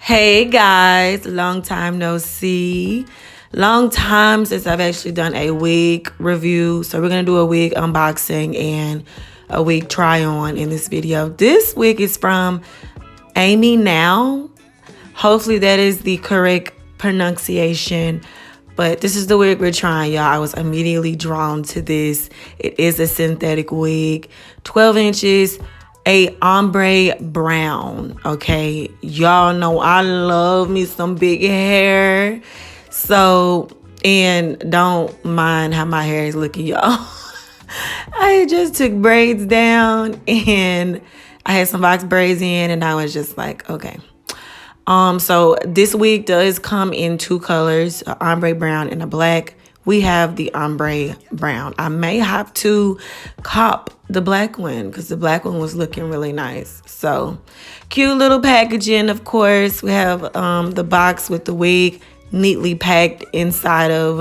Hey guys, long time no see. Long time since I've actually done a wig review. So we're going to do a wig unboxing and a wig try on in this video. This wig is from Aminow. Hopefully that is the correct pronunciation. But this is the wig we're trying, y'all. I was immediately drawn to this. It is a synthetic wig, 12 inches. A ombre brown, okay? Y'all know I love me some big hair. So, and don't mind how my hair is looking, y'all. I just took braids down and I had some box braids in and I was just like, okay. So this wig does come in two colors, an ombre brown and a black. We have the ombre brown. I may have to cop the black one because the black one was looking really nice. So cute little packaging, of course. We have the box with the wig neatly packed inside of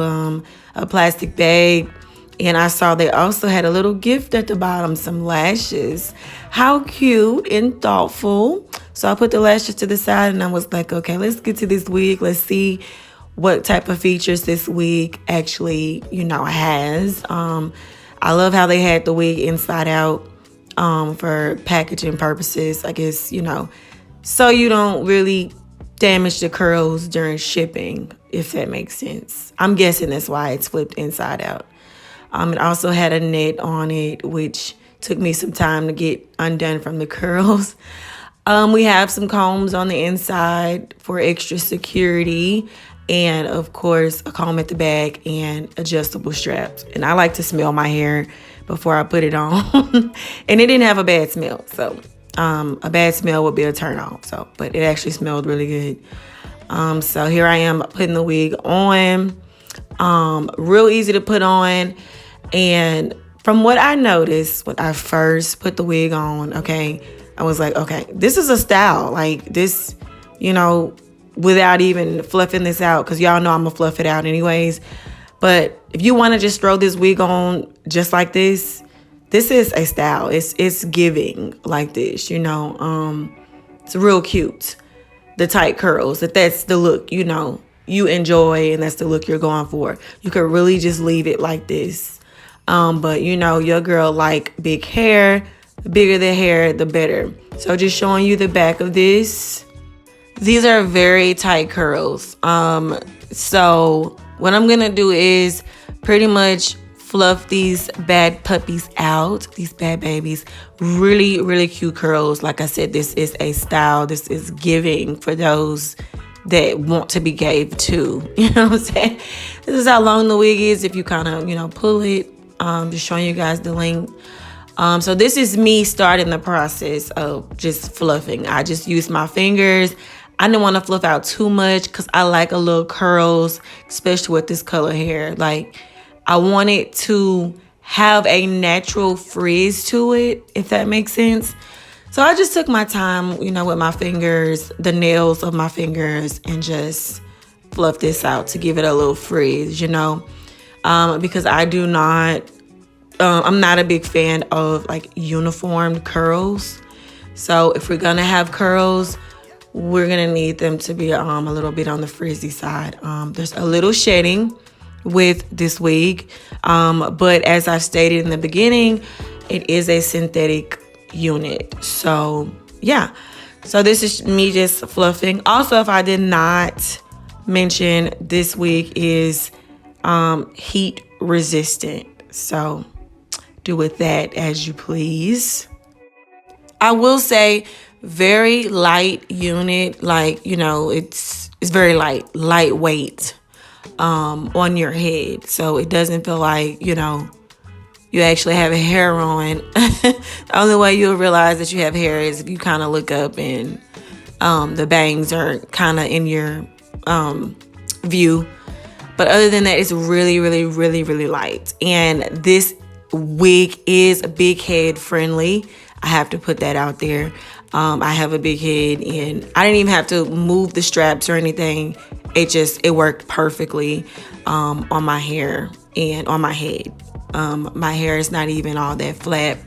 a plastic bag. And I saw they also had a little gift at the bottom, some lashes. How cute and thoughtful. So I put the lashes to the side and I was like, okay, let's get to this wig. Let's see what type of features this wig actually, has. I love how they had the wig inside out for packaging purposes, I guess, so you don't really damage the curls during shipping, if that makes sense. I'm guessing that's why it's flipped inside out. It also had a net on it, which took me some time to get undone from the curls. We have some combs on the inside for extra security. And of course, a comb at the back and adjustable straps. And I like to smell my hair before I put it on. And it didn't have a bad smell. So a bad smell would be a turn off. So, but it actually smelled really good. So here I am putting the wig on. Real easy to put on. And from what I noticed when I first put the wig on, okay, I was like, okay, this is a style. Like this, without even fluffing this out, because y'all know I'm gonna fluff it out anyways. But if you want to just throw this wig on just like this is a style. It's giving like this, it's real cute. The tight curls, that's the look, you enjoy, and that's the look you're going for. You could really just leave it like this. But your girl like big hair. The bigger the hair, the better. So just showing you the back of this. These are very tight curls. So what I'm gonna do is pretty much fluff these bad puppies out, these bad babies. Really, really cute curls. Like I said, this is a style. This is giving for those that want to be gave to. You know what I'm saying? This is how long the wig is if you kind of, pull it. Just showing you guys the length. So this is me starting the process of just fluffing. I just used my fingers. I didn't want to fluff out too much because I like a little curls, especially with this color hair. Like, I wanted to have a natural frizz to it, if that makes sense. So I just took my time, with my fingers, the nails of my fingers, and just fluff this out to give it a little frizz, because I do not, I'm not a big fan of like uniformed curls. So if we're gonna have curls, we're gonna need them to be a little bit on the frizzy side. There's a little shedding with this wig, but as I stated in the beginning, it is a synthetic unit. So yeah, so this is me just fluffing. Also, if I did not mention, this wig is heat resistant. So do with that as you please. I will say very light unit, like, it's very lightweight on your head. So it doesn't feel like, you actually have hair on. The only way you'll realize that you have hair is if you kind of look up and the bangs are kind of in your view. But other than that, it's really, really, really, really light. And this wig is big head friendly. I have to put that out there. I have a big head and I didn't even have to move the straps or anything. It worked perfectly on my hair and on my head. My hair is not even all that flat.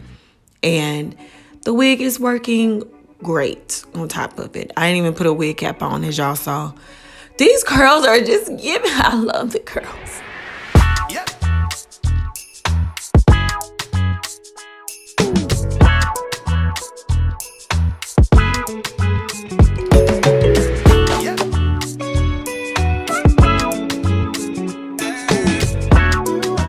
And the wig is working great on top of it. I didn't even put a wig cap on, as y'all saw. These curls are just giving. I love the curls.